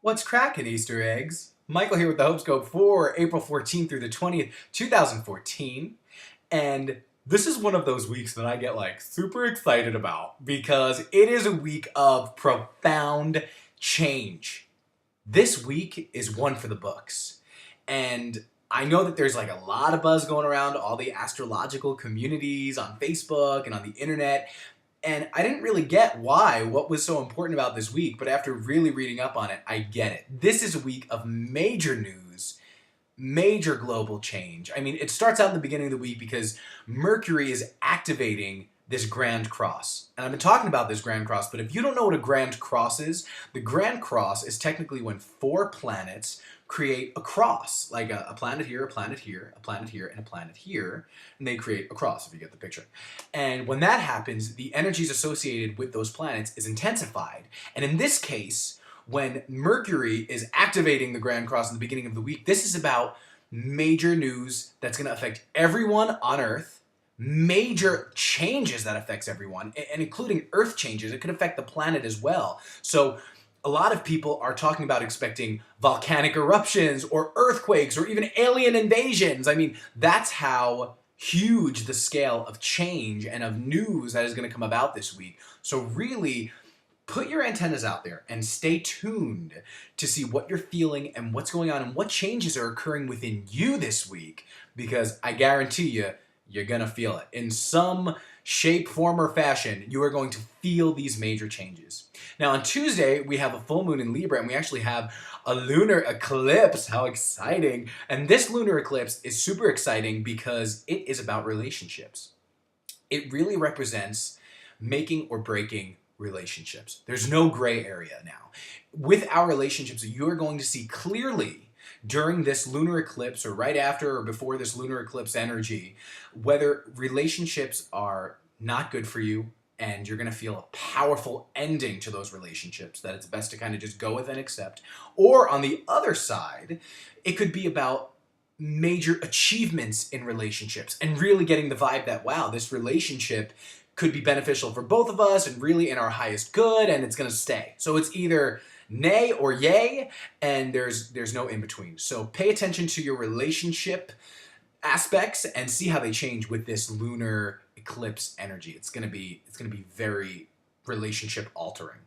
What's cracking, Easter eggs? Michael here with the Hope Scope for April 14th through the 20th, 2014. And this is one of those weeks that I get super excited about because it is a week of profound change. This week is one for the books. And I know that there's a lot of buzz going around all the astrological communities on Facebook and on the internet. And I didn't really get what was so important about this week, but after really reading up on it, I get it. This is a week of major news, major global change. I mean, it starts out in the beginning of the week because Mercury is activating this Grand Cross. And I've been talking about this Grand Cross, but if you don't know what a Grand Cross is, the Grand Cross is technically when four planets create a cross, like a planet here, a planet here, a planet here, and a planet here, and they create a cross, if you get the picture. And when that happens, the energies associated with those planets is intensified. And in this case, when Mercury is activating the Grand Cross in the beginning of the week, this is about major news that's going to affect everyone on Earth, major changes that affects everyone, and including Earth changes. It could affect the planet as well. So a lot of people are talking about expecting volcanic eruptions or earthquakes or even alien invasions. I mean, that's how huge the scale of change and of news that is going to come about this week. So really put your antennas out there and stay tuned to see what you're feeling and what's going on and what changes are occurring within you this week, because I guarantee you're going to feel it. In some shape, form, or fashion, you are going to feel these major changes. Now, on Tuesday, we have a full moon in Libra, and we actually have a lunar eclipse. How exciting. And this lunar eclipse is super exciting because it is about relationships. It really represents making or breaking relationships. There's no gray area now. With our relationships, you are going to see clearly during this lunar eclipse or right after or before this lunar eclipse energy, whether relationships are not good for you and you're going to feel a powerful ending to those relationships that it's best to kind of just go with and accept. Or on the other side, it could be about major achievements in relationships and really getting the vibe that, wow, this relationship could be beneficial for both of us and really in our highest good, and it's going to stay. So it's either nay or yay, and there's no in between. So pay attention to your relationship aspects and see how they change with this lunar eclipse energy. It's gonna be very relationship altering.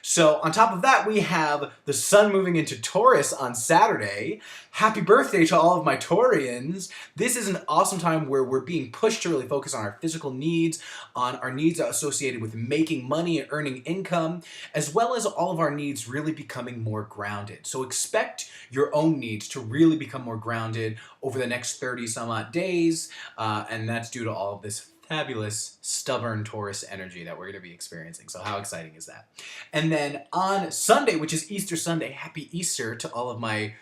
So on top of that, we have the sun moving into Taurus on Saturday. Happy birthday to all of my Taurians. This is an awesome time where we're being pushed to really focus on our physical needs, on our needs associated with making money and earning income, as well as all of our needs really becoming more grounded. So expect your own needs to really become more grounded over the next 30 some odd days, and that's due to all of this fabulous, stubborn Taurus energy that we're going to be experiencing. So how exciting is that? And then on Sunday, which is Easter Sunday, happy Easter to all of my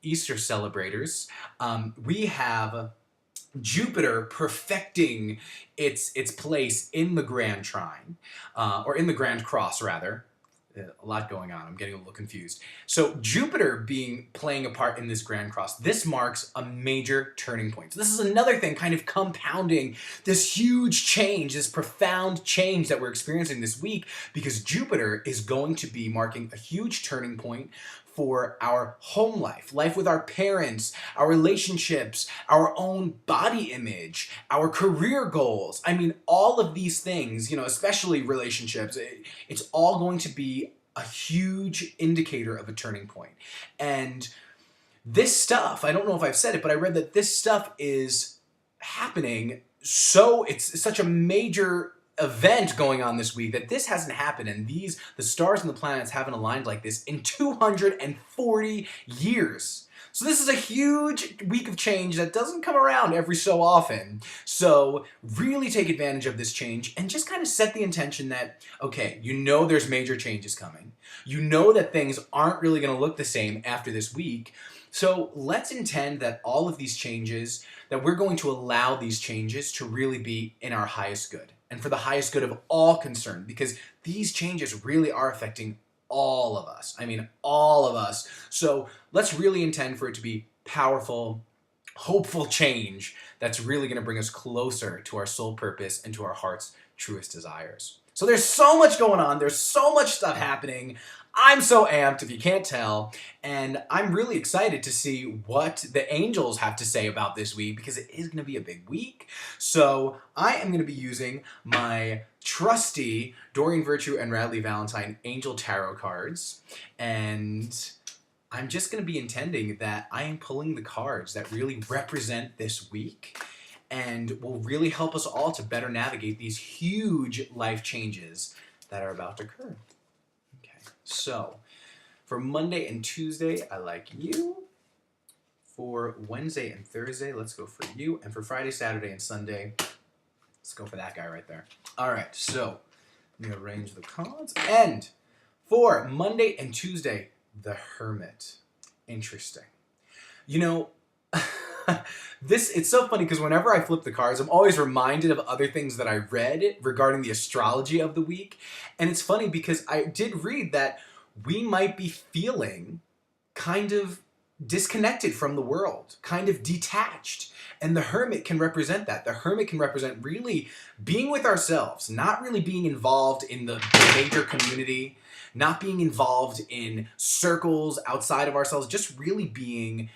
Easter celebrators. We have Jupiter perfecting its place in the Grand Trine, or in the Grand Cross, rather. A lot going on. I'm getting a little confused. So Jupiter playing a part in this Grand Cross, this marks a major turning point. So this is another thing kind of compounding this huge change, this profound change that we're experiencing this week, because Jupiter is going to be marking a huge turning point for our home life with our parents, our relationships, our own body image, our career goals. I mean, all of these things, especially relationships, it's all going to be a huge indicator of a turning point. And this stuff, I don't know if I've said it, but I read that this stuff is happening, so it's such a major event going on this week that this hasn't happened, and the stars and the planets haven't aligned like this in 240 years. So this is a huge week of change that doesn't come around every so often. So really take advantage of this change and just kind of set the intention that, okay, there's major changes coming. That things aren't really going to look the same after this week. So let's intend that all of these changes, that we're going to allow these changes to really be in our highest good and for the highest good of all concerned, because these changes really are affecting all of us. I mean, all of us. So let's really intend for it to be powerful, hopeful change that's really going to bring us closer to our soul purpose and to our heart's truest desires. So there's so much going on. There's so much stuff happening. I'm so amped, if you can't tell, and I'm really excited to see what the angels have to say about this week because it is going to be a big week. So I am going to be using my trusty Doreen Virtue and Radley Valentine Angel Tarot cards, and I'm just going to be intending that I am pulling the cards that really represent this week and will really help us all to better navigate these huge life changes that are about to occur. So, for Monday and Tuesday, I like you. For Wednesday and Thursday, let's go for you. And for Friday, Saturday, and Sunday, let's go for that guy right there. All right, so let me arrange the cards. And for Monday and Tuesday, the Hermit. Interesting. You know, it's so funny because whenever I flip the cards, I'm always reminded of other things that I read regarding the astrology of the week. And it's funny because I did read that we might be feeling kind of disconnected from the world, kind of detached. And the Hermit can represent that. The Hermit can represent really being with ourselves, not really being involved in the major community, not being involved in circles outside of ourselves, just really being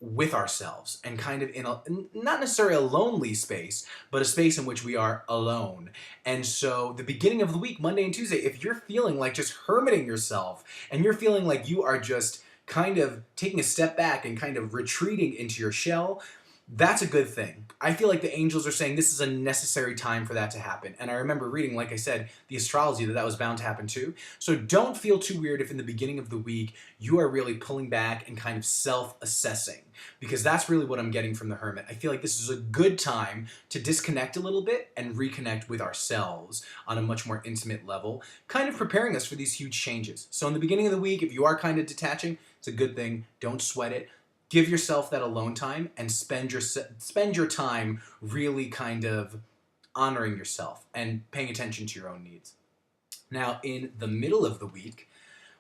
with ourselves and kind of in a, not necessarily a lonely space, but a space in which we are alone. And so the beginning of the week, Monday and Tuesday, if you're feeling like just hermiting yourself and you're feeling like you are just kind of taking a step back and kind of retreating into your shell, that's a good thing. I feel like the angels are saying this is a necessary time for that to happen. And I remember reading, like I said, the astrology that was bound to happen too. So don't feel too weird if in the beginning of the week you are really pulling back and kind of self-assessing, because that's really what I'm getting from the Hermit. I feel like this is a good time to disconnect a little bit and reconnect with ourselves on a much more intimate level, kind of preparing us for these huge changes. So in the beginning of the week, if you are kind of detaching, it's a good thing. Don't sweat it. Give yourself that alone time and spend your time really kind of honoring yourself and paying attention to your own needs. Now, in the middle of the week,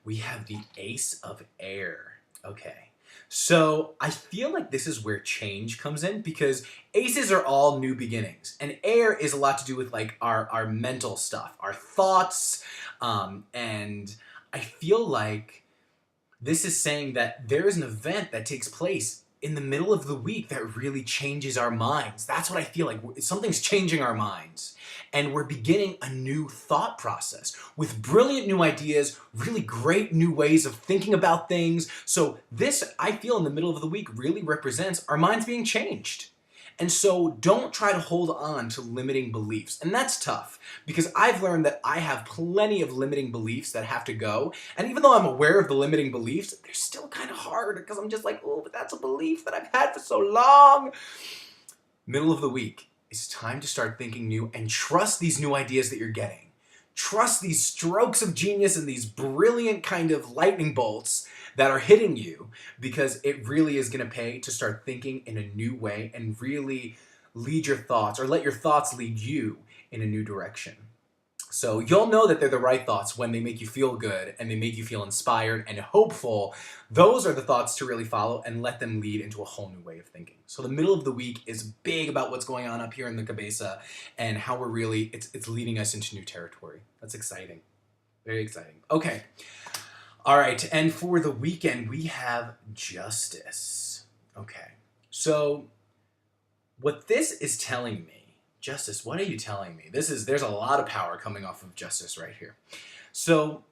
we have the Ace of Air. Okay. So I feel like this is where change comes in because aces are all new beginnings. And air is a lot to do with like our mental stuff, our thoughts. And I feel like this is saying that there is an event that takes place in the middle of the week that really changes our minds. That's what I feel like. Something's changing our minds. And we're beginning a new thought process with brilliant new ideas, really great new ways of thinking about things. So this, I feel, in the middle of the week really represents our minds being changed. And so don't try to hold on to limiting beliefs. And that's tough because I've learned that I have plenty of limiting beliefs that have to go. And even though I'm aware of the limiting beliefs, they're still kind of hard because I'm just like, oh, but that's a belief that I've had for so long. Middle of the week, it's time to start thinking new and trust these new ideas that you're getting. Trust these strokes of genius and these brilliant kind of lightning bolts that are hitting you, because it really is going to pay to start thinking in a new way and really lead your thoughts, or let your thoughts lead you in a new direction. So you'll know that they're the right thoughts when they make you feel good and they make you feel inspired and hopeful. Those are the thoughts to really follow and let them lead into a whole new way of thinking. So the middle of the week is big about what's going on up here in the cabeza and how we're really, it's leading us into new territory. That's exciting. Very exciting. Okay. All right. And for the weekend, we have Justice. Okay. So what this is telling me, Justice, what are you telling me? There's a lot of power coming off of Justice right here. So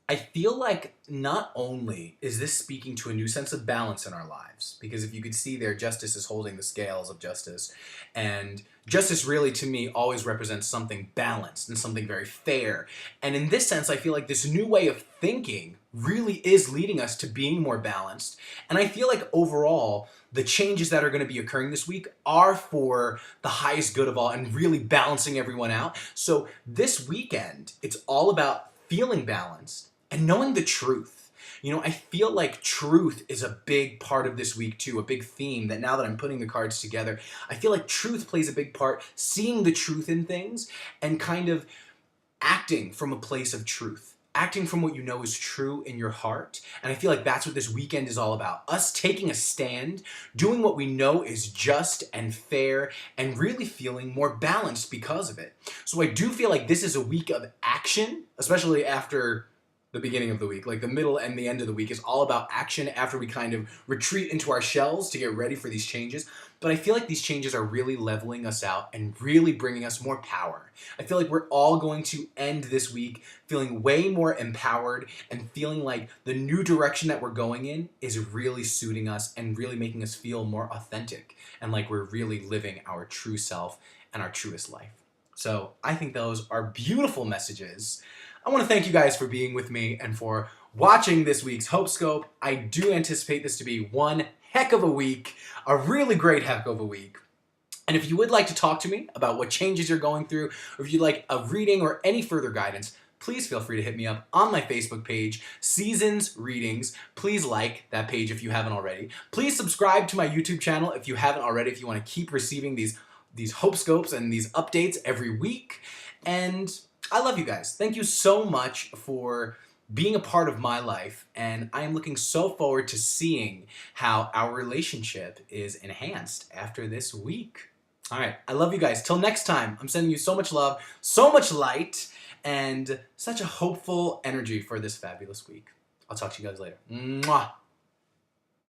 I feel like not only is this speaking to a new sense of balance in our lives, because if you could see there, Justice is holding the scales of justice, and justice really to me always represents something balanced and something very fair. And in this sense, I feel like this new way of thinking really is leading us to being more balanced. And I feel like overall, the changes that are going to be occurring this week are for the highest good of all and really balancing everyone out. So this weekend, it's all about feeling balanced and knowing the truth. You know, I feel like truth is a big part of this week too, a big theme that now that I'm putting the cards together, I feel like truth plays a big part, seeing the truth in things and kind of acting from a place of truth. Acting from what you know is true in your heart. And I feel like that's what this weekend is all about. Us taking a stand, doing what we know is just and fair, and really feeling more balanced because of it. So I do feel like this is a week of action, especially after the beginning of the week. Like the middle and the end of the week is all about action after we kind of retreat into our shells to get ready for these changes. But I feel like these changes are really leveling us out and really bringing us more power. I feel like we're all going to end this week feeling way more empowered and feeling like the new direction that we're going in is really suiting us and really making us feel more authentic and like we're really living our true self and our truest life. So I think those are beautiful messages. I want to thank you guys for being with me and for watching this week's Hope Scope. I do anticipate this to be one heck of a week, a really great heck of a week. And if you would like to talk to me about what changes you're going through, or if you'd like a reading or any further guidance, please feel free to hit me up on my Facebook page, Seasons Readings. Please like that page if you haven't already. Please subscribe to my YouTube channel if you haven't already, if you want to keep receiving these Hope Scopes and these updates every week. And I love you guys. Thank you so much for being a part of my life, and I am looking so forward to seeing how our relationship is enhanced after this week. All right, I love you guys. Till next time, I'm sending you so much love, so much light, and such a hopeful energy for this fabulous week. I'll talk to you guys later. Mwah.